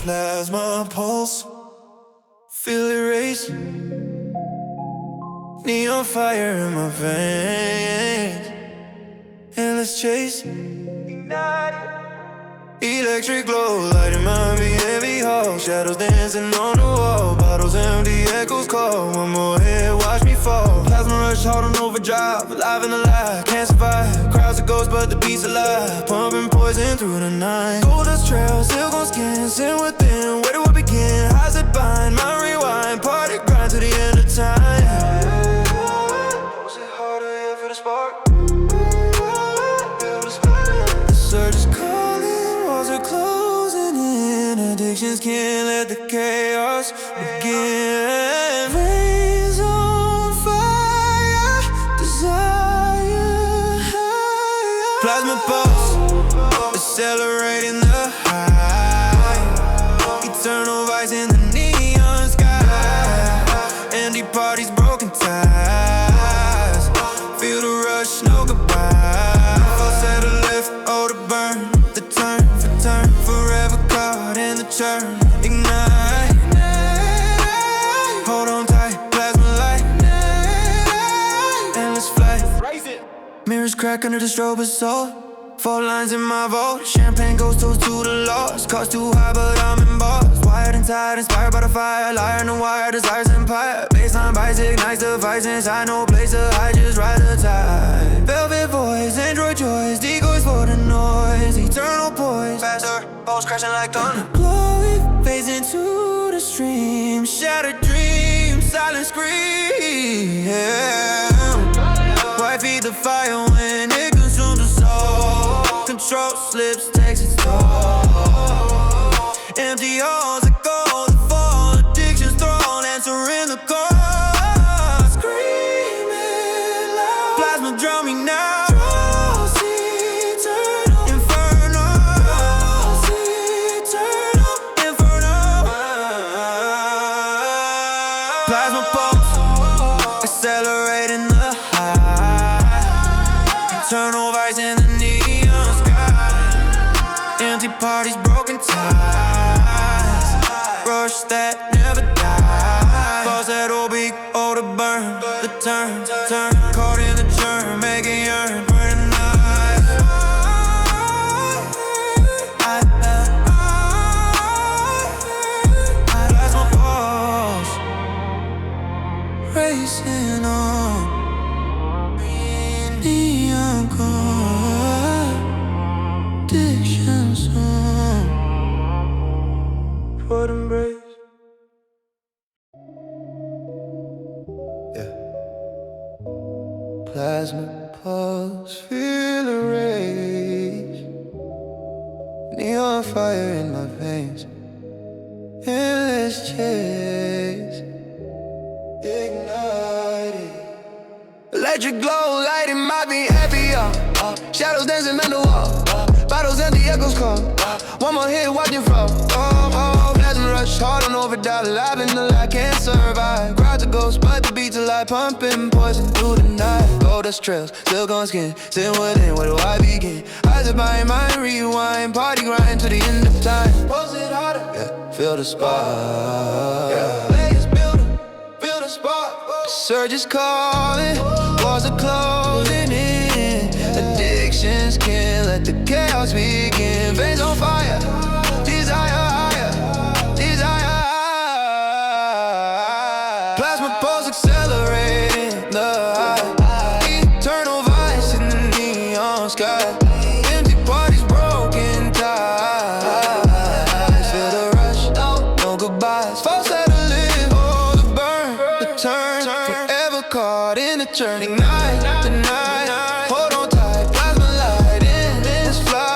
Plasma pulse, feel it race. Neon fire in my veins. Endless chase, electric glow, lighting my heavy hall. Shadows dancing on the wall, bottles empty, echoes call. One more hit, watch me fall. Plasma rush, hard on overdrive, alive and alive, can't survive. Crowds of ghosts, but the beat's alive, pumping poison through the night. Goldust trail, silk on skin, sin within. Where do I begin? Highs that bind, my rewind, party grind to the end of time. Was it harder here for the spark? The surge is calling, walls are closing in. Addictions can't let the chaos begin. Veins on fire, desire. Plasma pulse, accelerating the high. Eternal vice in the neon sky. Empty parties, broken ties. Feel the rush, no goodbye. Falsetto lift, oh to burn. The turn for turn, forever caught in the churn. Ignite, hold on tight, plasma light. Endless flight. Mirrors crack under the strobe assault. Four lines in my vault. Champagne goes toast to the lost. Cost too high, but I'm embossed. Wired and tired, inspired by the fire. Liar and the wire, desires empire. Baseline bites, ignites the vice inside. No place to hide, just ride the tide. Velvet voice, android joys. Decoys for the noise. Eternal poise. Faster, pulse crashing like thunder. Glory fades into the stream. Shattered dreams, silent scream. Yeah. Why feed the fire when it consumes the soul? Control slips, takes its toll. Empty halls that go to fall. Addiction's thrown, answering the call. Screaming loud, plasma drown me now. Trolls eternal, inferno. Trolls eternal, inferno. Plasma pulse, accelerating the high. Eternal vice in the neon sky. Empty parties, broken ties. Rush that never dies. Falsetto beat, oh to burn. The turn, turn, caught in the churn. Making yearn for the night. Plasma pulse, racing on. Neon core, addiction song for the embrace. Yeah. Plasma pulse, feel the rays. Neon fire in my veins. Endless chase, ignited. Electric glow, lighting my beat heavier. Shadows dancing on the wall. Bottles empty, echoes call. One more hit, watch it fall. Plasma rush, hard on overdrive. Alive in the light, can't survive. Crowds of ghosts, but the beat's alive. Pumping poison through the night. Goldust trails, silk on skin. Sin within, where do I begin? Eyes are buying mind, rewind. Party grind to the end of time. Pulse it harder, yeah. Feel the spark, yeah. Layers building, feel the spark. The surge is calling, walls are closing in. Addictions can't let the chaos begin. Veins on fire, desire higher, desire. Plasma pulse accelerating the high. Eternal vice in the neon sky. Empty parties, broken ties. Feel the rush, no goodbyes. Falsetto live, oh the burn, the turn. Forever caught in the churn. Ignite the night. Hold on tight, plasma light in this flight.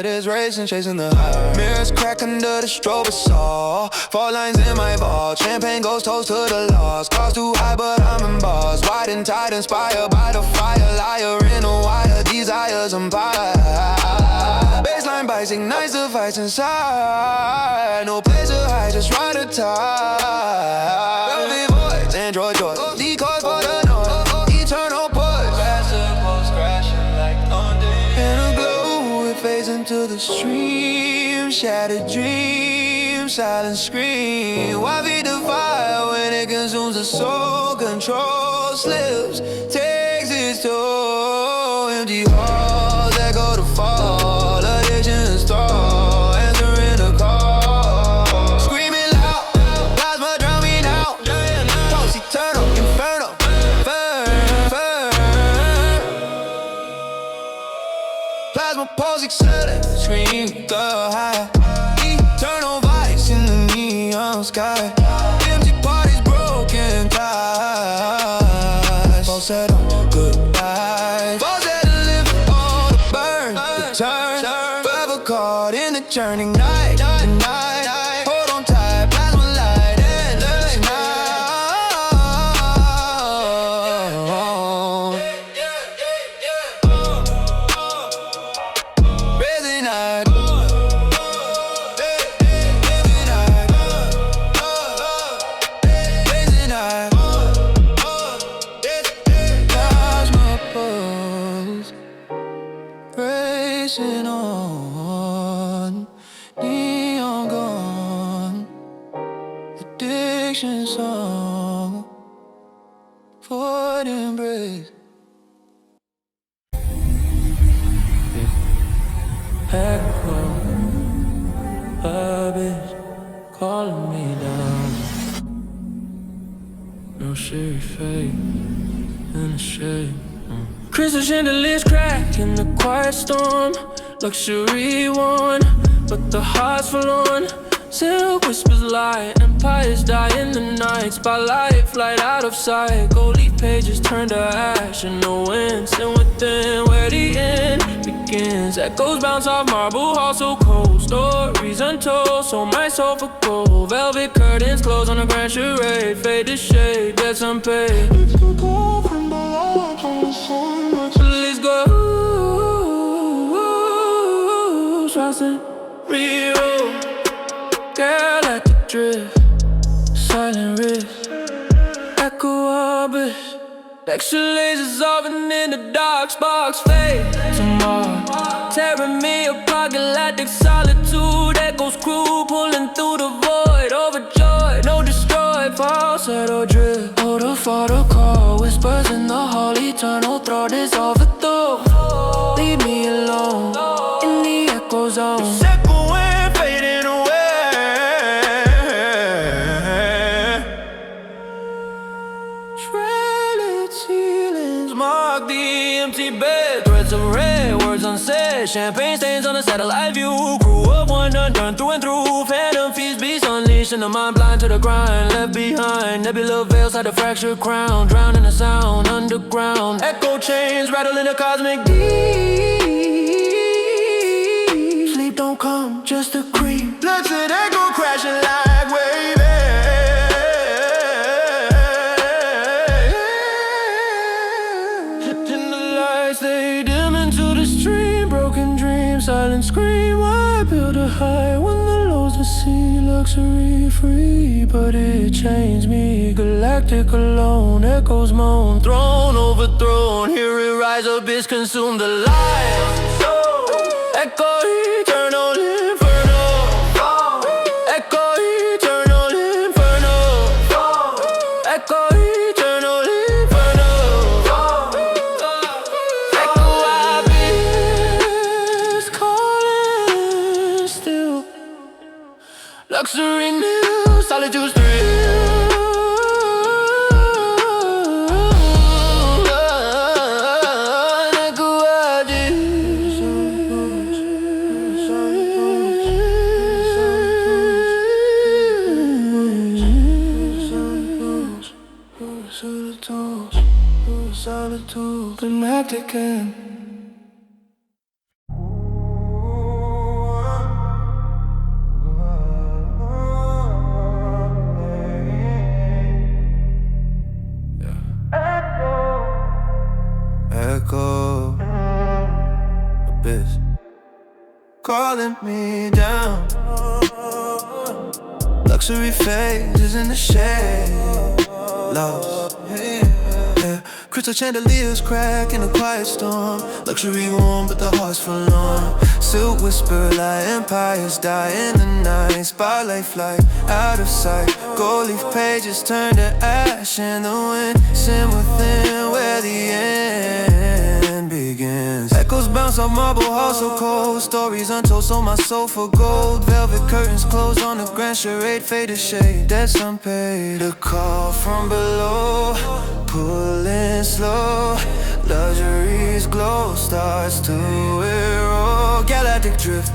Is racing, chasing the high. Mirrors crack under the strobe assault. Four lines in my vault. Champagne goes toast to the lost. Cost too high, but I'm embossed. Wide and tight, inspired by the fire. Liar in a wire, desires empire. Baseline bites, ignites the vice inside. No place to hide, just ride the tide. Velvet voice, android joy. Decoys for the noise. Eternal push. Faster pulse crashing like thunder. And a glow stream, shattered dreams, silent scream. Why feed the fire when it consumes the soul? Control slips, takes its toll. Empty halls that go to fall, addictions stall, answering the call. Screaming loud, plasma drown me now. Pulse eternal, inferno, plasma pulse accelerate, scream the high. Eternal vice in the neon sky. Empty parties, broken ties. False set on goodbye. False set to live all the burn. Return, forever caught in the churning night. Tonight, hold on tight, plasma light and tonight. Busy night. Racing on, neon gone, addiction song, void embrace. Echo, a bitch calling me down. No shade, fade in the shade. Crystal chandeliers crack in the quiet storm. Luxury one, but the heart's forlorn. Silk whispers lie, empires die in the night. Spotlight, flight out of sight. Gold leaf pages turn to ash in the wind. Sin within where the end begins. Echoes bounce off marble halls so cold. Stories untold, sold my soul for gold. Velvet curtains close on a grand charade. Fade to shade, debts unpaid. Let's go from the light on the sun. Let's go. Trust in real. Girl at the drift, silent wrist, echo abyss. Extra lasers oven in the dark, sparks fade tomorrow. Tearing me apart, galactic solitude. Echoes crew pulling through the void. Overjoyed, no destroy, falsetto drift. Hold a photo call, whispers in the hall. Eternal throat is overthrown. Leave me alone in the echo zone. Champagne stains on the satellite view. Grew up one undone through and through. Phantom feast beasts unleashed in the mind blind to the grind. Left behind, nebula veils hide the fractured crown. Drowned in the sound underground. Echo chains rattle in the cosmic deep. Sleep don't come, just a creep. Let's it echo crashing like waving. In the lights they dim into the stream. Broken dreams, silent scream. Why build a high when the lows the sea? Luxury free, but it changed me. Galactic alone, echoes moan. Throne overthrown, hear it rise up, it's consumed alive. Echo eternal inferno. Echo eternal inferno. Echo eternal inferno. Echo abyss calling still. Luxury new, solitude's thrill. Echo abyss. Solitude, climactic and Echo abyss calling me down. Luxury phases in the shade. Lost, yeah. Crystal chandeliers crack in a quiet storm. Luxury warm, but the heart's forlorn. Silk whisper like empires die in the night. Spotlight flight out of sight. Gold leaf pages turn to ash in the wind. Sin within where the end begins. Echoes bounce off marble halls so cold. Stories untold, sold my soul for gold. Velvet curtains closed on the grand charade. Faded shade, debts unpaid. A call from below, pulling slow. Luxury's glow starts to erode. Galactic drift.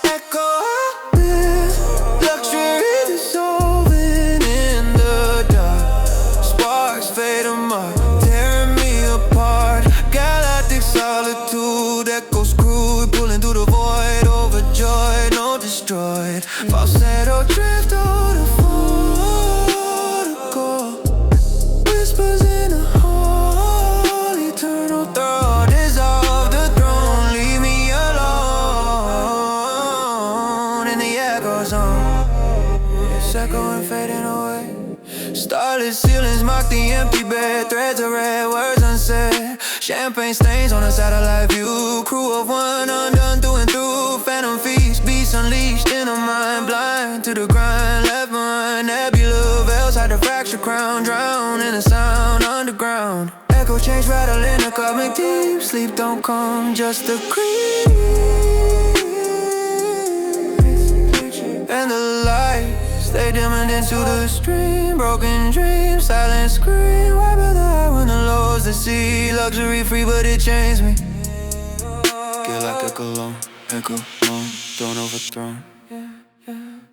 Echo of this. Luxury dissolving in the dark. Sparks fade apart, tearing me apart. Galactic solitude. Echoes crude, pulling through the void. Overjoyed, no destroyed. Falsetto drift out of whispers in a hall, eternal throat. Dissolve the throne, leave me alone in the echo zone. It's echoing, fading away. Starless ceilings mark the empty bed. Threads of red, words unsaid. Champagne stains on a satellite view. Crew of one, undone through and through. Phantom feast, beasts unleashed in a mind. Blind to the grind, left behind. Nebula veils hide the fractured crown. Drown in the sound underground. Echo change, rattle in the cosmic deep. Sleep don't come, just a creep. And the lights, they dimmed into the stream. Broken dreams, silent scream. Why build the high when the low's the sea? Luxury free, but it changed me. Get like a cologne, echo moan, throne overthrown.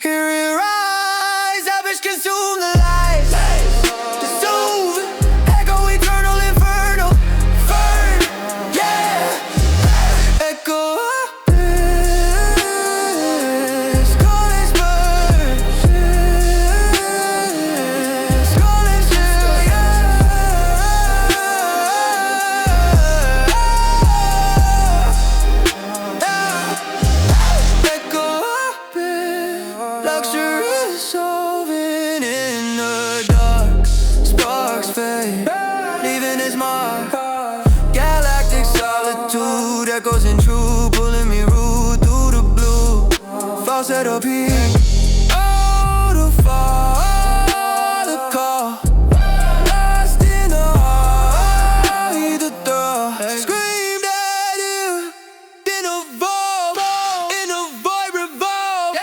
Hear it rise, average consume the light. Dissolve, echo eternal, infernal, fern, yeah. Echo of this, calling spurs, calling chill, yeah. Echo of this, luxury solving in the dark. Sparks fade, leaving its mark. Galactic solitude, echoes in true, pulling me rude through the blue. Falsetto peak, oh, the fall, the call. Lost in the heart, the throw. Screamed at you, then evolve, in a void revolve.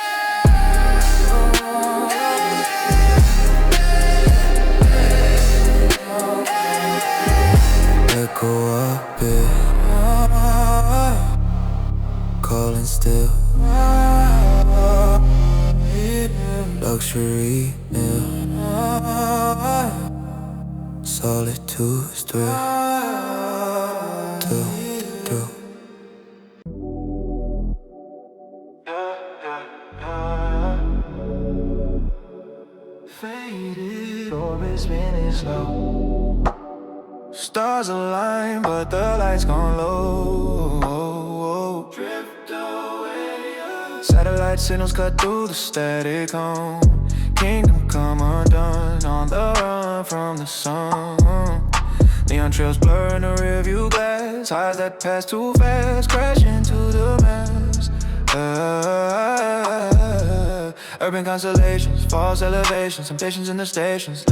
Echo up it, calling still. Luxury ill, solitude's thrill. Through. Faded orbit spinning slow. Stars align, but the lights gone low. Drift away. Satellite signals cut through the static home. Kingdom come undone, on the run from the sun. Neon trails blur in the rearview glass. Eyes that pass too fast, crash into the mass. Urban constellations, false elevations, temptations in the stations.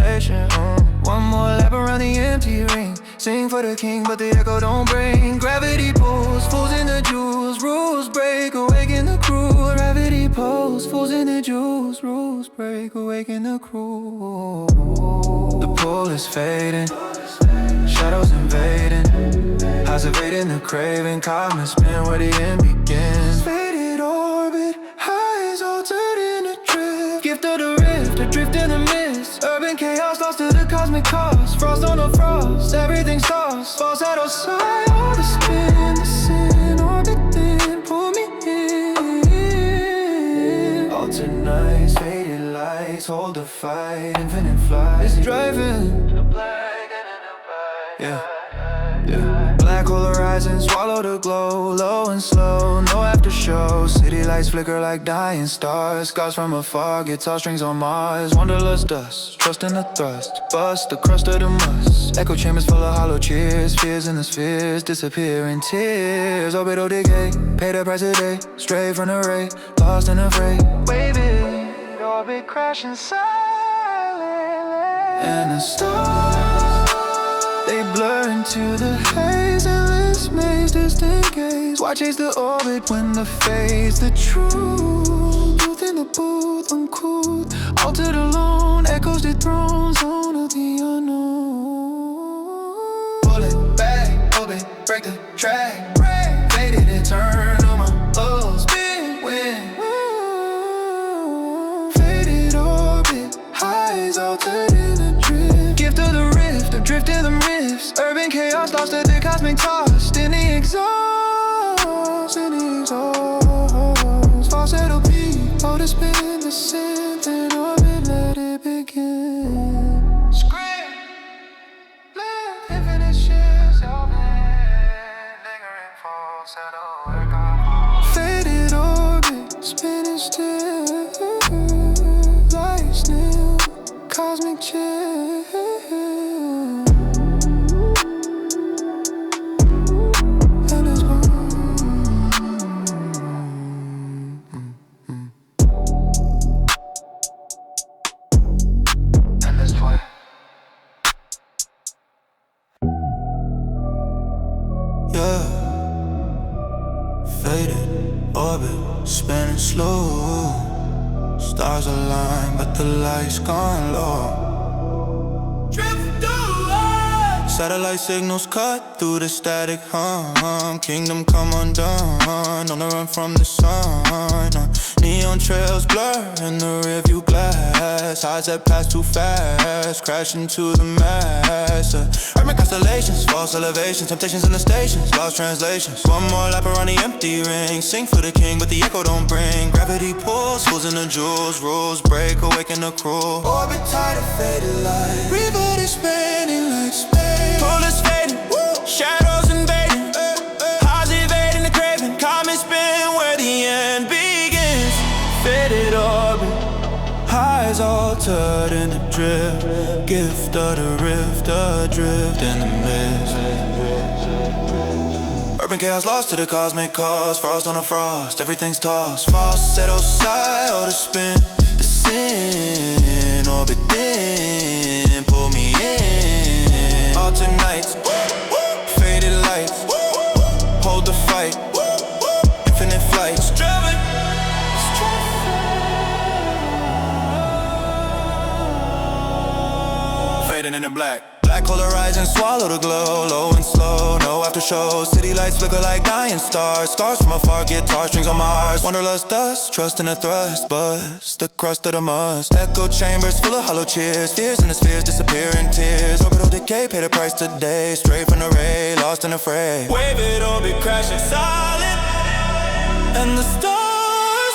One more lap around the empty ring. Sing for the king, but the echo don't bring. Gravity pulls, fools in the jewels. Rules break, awaken the crew. Gravity pulls, fools in the jewels. Rules break, awaken the crew. The pull is fading, shadows invading. Eyes evading the craving. Cosmic spin where the end begins. Faded orbit, highs altered in a drift. Gift of the rift, adrift in the mist. Urban chaos lost to the cosmic cost. Frost on the frost, everything's tossed. Falls out of sight, all the spin, the sin. Orbit thin, pull me in. Altered nights, faded lights, hold the fight. Infinite flight, it's driving. Yeah. Black hole horizon. rise and swallow the glow. Low and slow, no after show. City lights flicker like dying stars. Scars from afar, guitar strings on Mars. Wanderlust dust, trust in the thrust. Bust the crust of the must. Echo chambers full of hollow cheers. Fears in the spheres, disappear in tears. Orbital decay, pay the price a day. Straight from the ray, lost and afraid. Waving, orbit crashing silently. And the stars, they blur into the haze. Endless maze, distant gaze. Why chase the orbit when the phase? The truth in the booth, uncouth. Altered alone, echoes the throne. Zone of the unknown. Pull it back, orbit, break the track. Faded eternal, my lows spin wind. Faded orbit, highs altered in the drift. Gift of the rift, adrift in the rifts. Urban chaos lost to the cosmic tossed in the exhaust, in the exhaust. Falsetto peak, hold a spin, descent in orbit, let it begin. Scream, live, infinite shifts, lingering falsetto echo. Faded orbit, spinning still, light still, cosmic chill. Yeah, faded orbit, spinning slow. Stars align, but the light's gone low. Drift away. Satellite signals cut through the static hum. Kingdom come undone, on the run from the sun. Neon trails blur in the rearview glass. Eyes that pass too fast, crash into the mass. Urban constellations, false elevations, temptations in the stations, lost translations. One more lap around the empty ring. Sing for the king, but the echo don't bring. Gravity pulls, fools in the jewels. Rules break, awaken the cruel. Orbit tide of faded light. River is spinning like space. Pull is fading, shadows invading. Highs evading the craving. Comet spin where the end begins. Faded orbit, highs altered in the drift. Gift of the rift, adrift in the mist. Urban chaos lost to the cosmic cause. Frost on a frost, everything's tossed. Falsetto sigh, or the spin, the sin. Orbit in, pull me in. Alternate nights, faded lights. Hold the fight, infinite flights. Driving. Fading in the black. Black hole rise and swallow the glow. Low and slow, no after show. City lights flicker like dying stars. Scars from afar, guitar strings on Mars. Wanderlust dust, trust in the thrust. Bust the crust of the must. Echo chambers full of hollow cheers. Fears in the spheres disappear in tears. Orbital decay, pay the price today. Straight from the ray, lost and afraid. Wave it, orbit crashing silent. And the stars,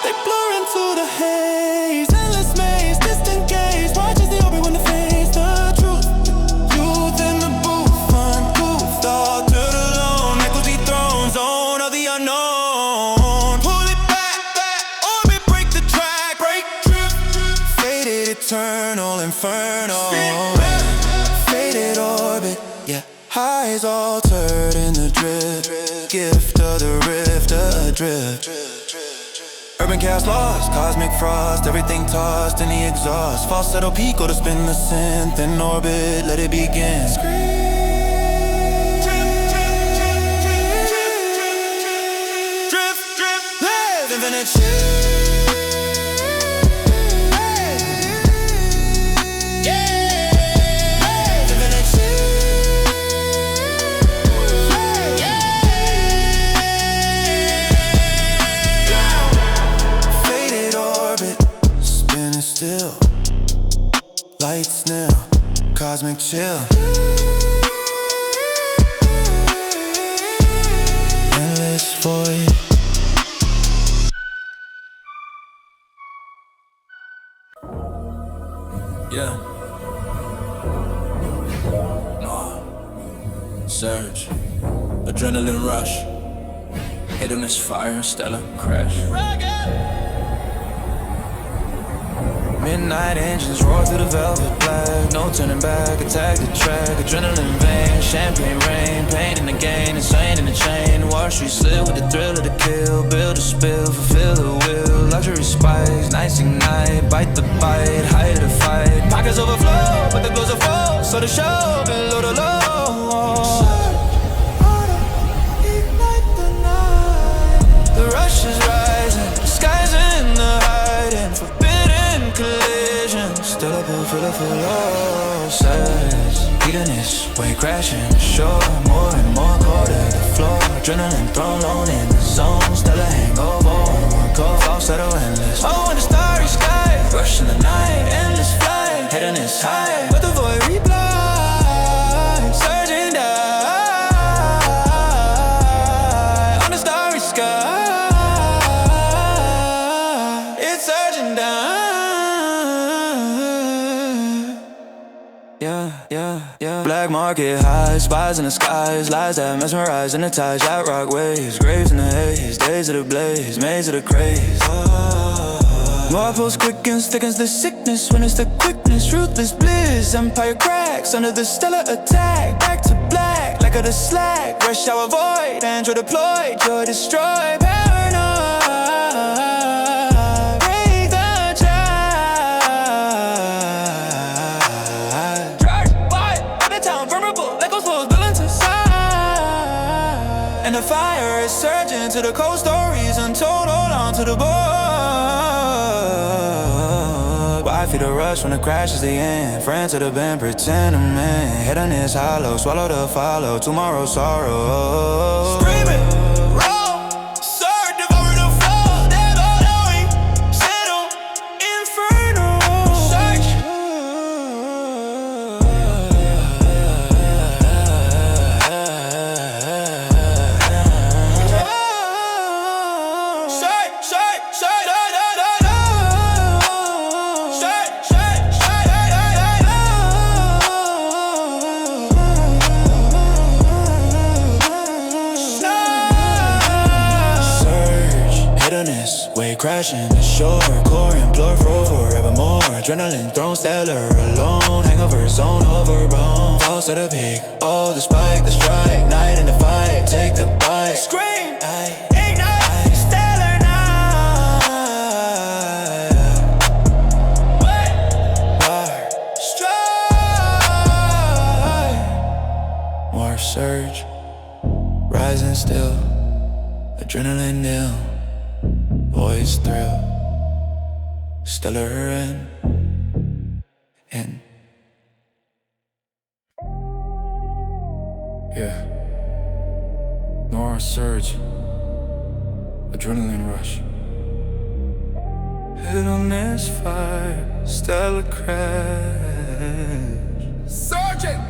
they blur into the haze. Endless maze, distant gaze. Watch as the orbit when the face the truth. Youth in the booth, uncouth. Altered alone, echoes dethroned. Zone of the unknown. Pull it back, orbit break the track. Break, drift, faded eternal inferno. Faded orbit, yeah. Highs altered in the drift. Gift of the rift, adrift. Urban chaos lost, cosmic frost. Everything tossed in the exhaust. Falsetto peak, or to spin the synth. In orbit, let it begin. Drift, live, infinite shift. Still, lights now, cosmic chill. Endless void. Yeah. Surge. Adrenaline rush, hitting this fire, stellar crash. Midnight engines roar through the velvet black. No turning back, attack the track. Adrenaline vein, champagne rain. Pain in the gain, insane in the chain. Wall Street slip with the thrill of the kill. Build a spill, fulfill the will. Luxury spikes, nights ignite. Bite the bite, height of the fight. Pockets overflow, but the glows are full. So the show, below the low. The rush is rising, the skies in the hiding. Forbidden collision, still up and full of losses. Hedonist, wave crashing ashore. More and more core to the floor. Adrenaline thrown low in the zone. Still a hangover, one cold, fall settle endless. Oh, in the starry sky, rush in the night, endless flight. Hedonist high, but the void reply. Surging down on the starry sky. Black market highs, spies in the skies. Lies that mesmerize in the tides. Yacht rock waves, graves in the haze. Days of the blaze, maze of the craze. More pulse quickens, thickens the sickness. When it's the quickness, ruthless bliss. Empire cracks under the stellar attack. Back to black, like of the slack. Rush hour void, android deployed. Joy destroyed, paranoid. And the fire is surging to the cold stories untold. Hold on to the board. Why feed the rush when the crash is the end? Friends that have been pretending, man. Head on this hollow, swallow the follow. Tomorrow's sorrow. Screaming, roll, surge, devour the floor. Never knowing, settle, inferno. Search. Wave crashing ashore, core implore for forevermore. Adrenaline thrown stellar alone, hangover zone overblown. Falls to the peak, oh the spike, the strike, night in the fight, take the bite. Scream, ignite, stellar night. War, strike, war surge, rising still, adrenaline nil. Boys thrill, stellar and yeah. Noir surge, adrenaline rush. Hit on this fire, stellar crash. Sergeant!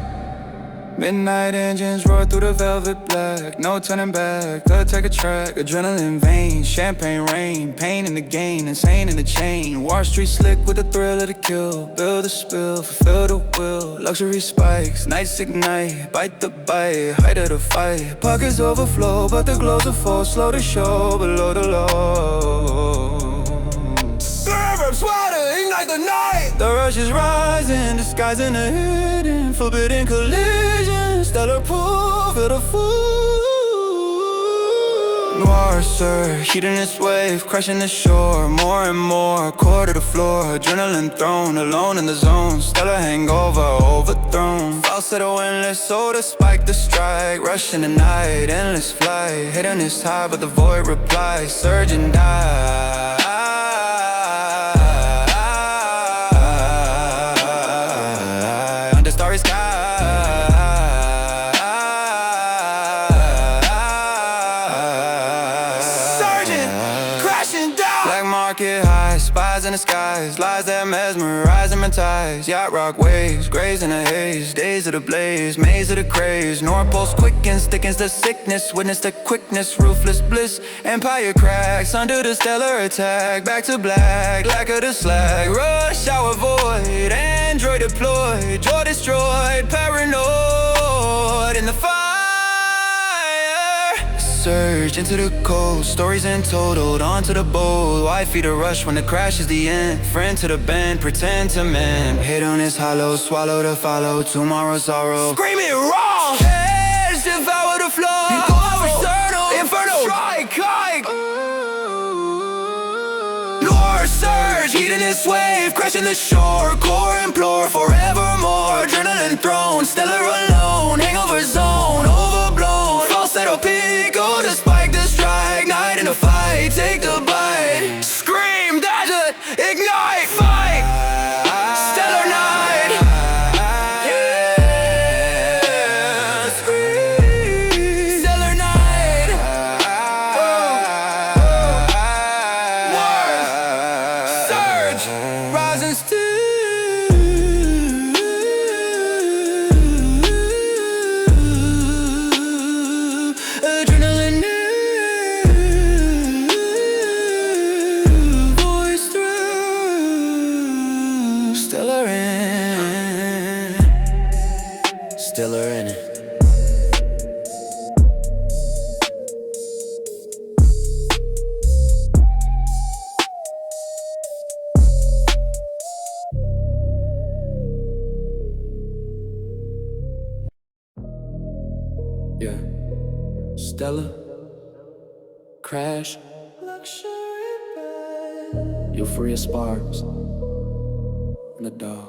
Midnight engines roar through the velvet black. No turning back, attack a track. Adrenaline vein, champagne rain. Pain in the gain, insane in the chain. Wall Street slick with the thrill of the kill. Build a spill, fulfill the will. Luxury spikes, nights ignite. Bite the bite, height of the fight. Pockets overflow, but the glows are full. Slow to show, below the low. Swatter, ignite the night. The rush is rising, disguising the hidden. Forbidden collision, stellar pool, feel the fool. Noir surge, heating its wave, crashing the shore. More and more, core to the floor. Adrenaline thrown, alone in the zone. Stellar hangover, overthrown. Falsetto endless, so to spike the strike. Rush in the night, endless flight. Hitting this high, but the void replies. Surge and die. Spies in the skies, lies that mesmerize and hypnotize. Yacht rock waves, graves in the haze. Days of the blaze, maze of the craze. North Pole's quickens, thickens the sickness. Witness the quickness, ruthless bliss. Empire cracks under the stellar attack. Back to black, lack of the slack. Rush hour void, android deployed. Joy destroyed, paranoid in the fight. into the cold. Stories untold, on to the bold. Why feed a rush when the crash is the end? Friend to the bend, pretend to mend. Hit on this hollow, swallow to follow. Tomorrow's sorrow. Scream it wrong! Edge, devour the floor. External, inferno, strike, hike. Noir surge, heating this wave, crashing the shore. Core implore, forevermore. Adrenaline thrown, stellar alone. Hangover zone, overblown. Falsetto peak, oh the spike, the strike. Night in the fight, take the bite. Scream, desert, ignite, fight. Stellar night. Yeah, scream. Stellar night. Surge, rising still. Adrenaline new voice through. Stellar in, stellar in it. Yeah, Stella, crash, luxury bed, euphoria sparks, and a dog.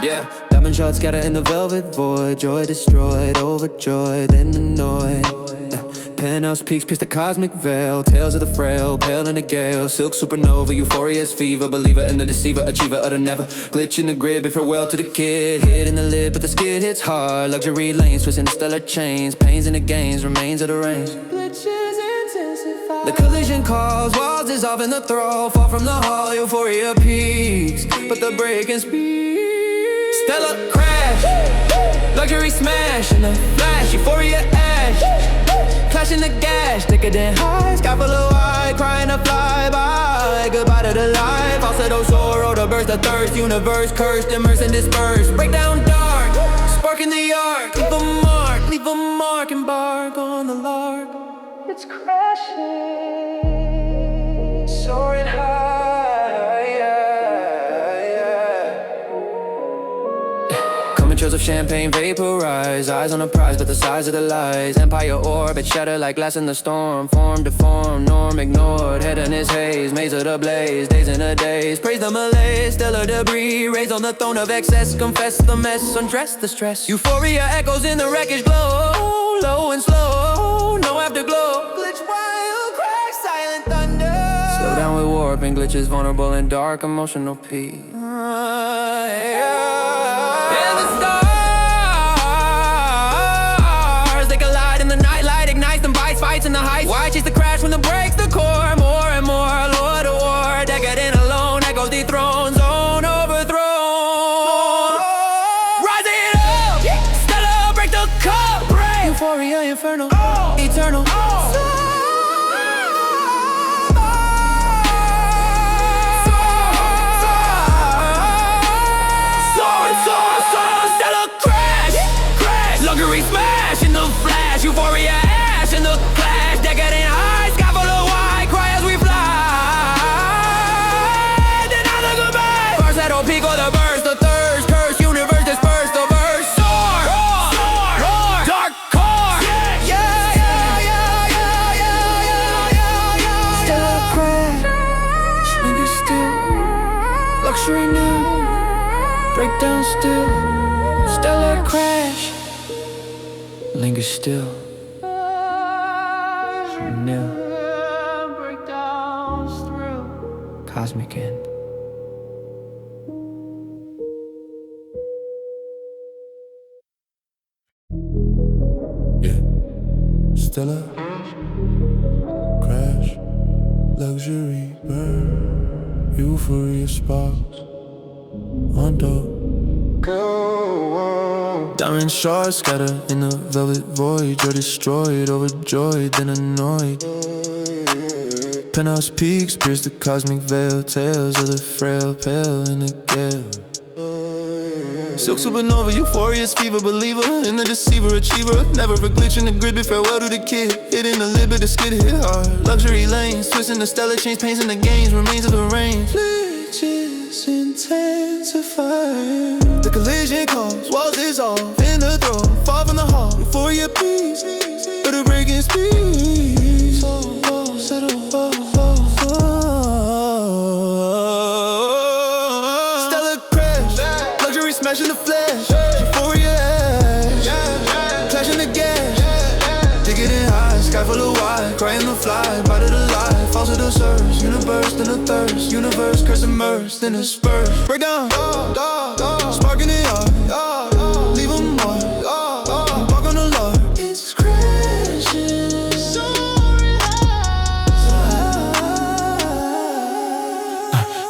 Yeah, diamond shots scatter in the velvet void. Joy destroyed, overjoyed, then annoyed. Penthouse peaks pierce the cosmic veil. Tales of the frail, pale in the gale. Silk supernova, euphoria's fever. Believer in the deceiver, achiever of the never. Glitch in the grid, bid farewell to the kid. Hit in the lid, but the skid hits hard. Luxury lanes, twisting the stellar chains. Pains in the gains, remains of the range. Glitches intensify. The collision calls, walls dissolve in the thrall. Fall from the hall, euphoria peaks, but the breaking speed. Stellar crash, luxury smash in the flash. Euphoria ash, clashing the gas, thicker than high. Sky full of white, crying to fly by. Goodbye to the life, falsetto sorrow, to burst the thirst. Universe cursed, immerse and disperse. Break down dark, spark in the arc. Leave a mark, embark on the lark. It's crashing, soaring high, yeah. Coming trails of champagne vaporize. Eyes on the prize, but the size of the lies. Empire orbit, shatter like glass in the storm. Form to form, norm ignored. Head in his haze, maze of the blaze. Days in the days, praise the malaise. Stellar debris, raised on the throne of excess. Confess the mess, undress the stress. Euphoria echoes in the wreckage glow. Low and slow, no afterglow. Glitch wild, crack, silent thunder. Slow down with warp and glitches, vulnerable and dark. Emotional peak. And the stars, they collide in the nightlight. Ignites them bites, fights in the heights. Why chase the crash when the breaks the core? More and more, Lord of war. Decadent alone, echoes dethroned, zone overthrown. Rising up, Stella, break the cup. Euphoria, infernal, eternal. Stellar crash, luxury smash in the flash. Euphoria ash in the clash. Decadent high, sky full of white. Cry as we fly. Deny the goodbye. Falsetto peak or the burst, the thirst, curse, universe disperse, the verse. Soar, roar, dark core. Yeah. Stellar crash, linger still. Luxury new, breakdown still. Stellar crash, linger still. New breakdowns through cosmic end. Yeah. Stella, crash, luxury burn, euphoria sparks, on dope. Diamond shards scatter in the velvet void. You're destroyed, overjoyed, then annoyed. Penthouse peaks pierce the cosmic veil. Tales of the frail, pale in the gale. Silk supernova, euphorious fever, believer in the deceiver, achiever. Never a glitch in the grid, bid farewell to the kid. Hitting the lid, but the skid hit hard. Luxury lanes, twisting the stellar chains, paints in the games, remains of the range. Glitches intensify. The collision comes, walls dissolve in the throat, fall from the hall. Euphoria peace, but a breaking speed. Fall, settle, fall. Stellar crash, luxury smashing the flesh. Euphoria ash, clashing the gas. Dig it in high, sky full of wide, crying the fly, bite of the lie, falls to the surge. Universe, then a thirst, universe, curse immersed, then a spurt. Break down, sparking it up, leave them more, walk on the Lord. It's crashing.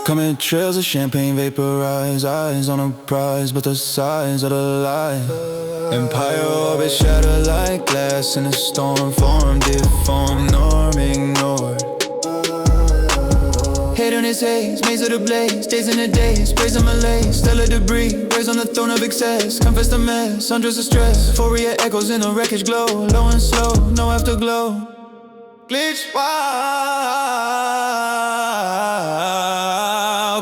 Coming trails of champagne vaporize, eyes on a prize, but the size of the lie. Empire orbit shatter like glass in a storm, form deformed, norm ignored. Head on his haze, maze of the blaze, days in the days, praise on malaise, stellar debris, raised on the throne of excess, confess the mess, hundreds of stress, euphoria echoes in a wreckage glow, low and slow, no afterglow. Glitch wow,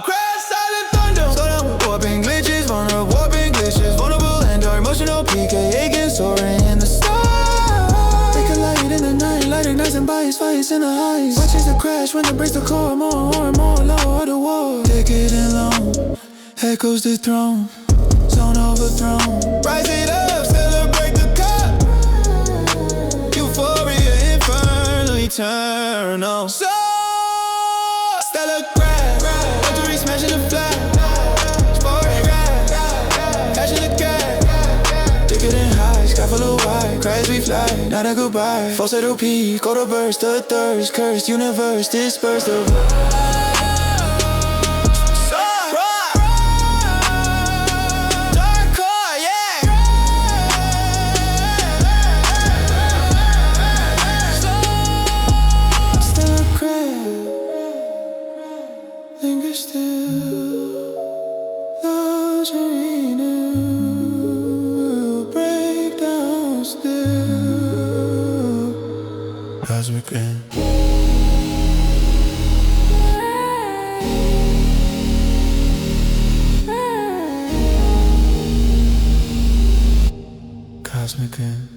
crash silent thunder. Slow down with warping glitches, vulnerable warping glitches, vulnerable and dark, emotional PK against soaring in the stars. Take a light in the night, light ignites and bites, fights in the heights. Watches the crash when it breaks the core, more and more low of the war. Take it in long, echoes the throne, zone overthrown. Rise it up, celebrate the cup. Euphoria infernal, eternal. So stellar crash, luxury smashing the flag. Sport crash, catching the cat. Dig it in high, sky full of white, cries we fly, not a goodbye. Falsetto peak, go to burst, the thirst, cursed universe, dispersed the linger still, luxury new, break down still. Cosmic rain. Cosmic rain.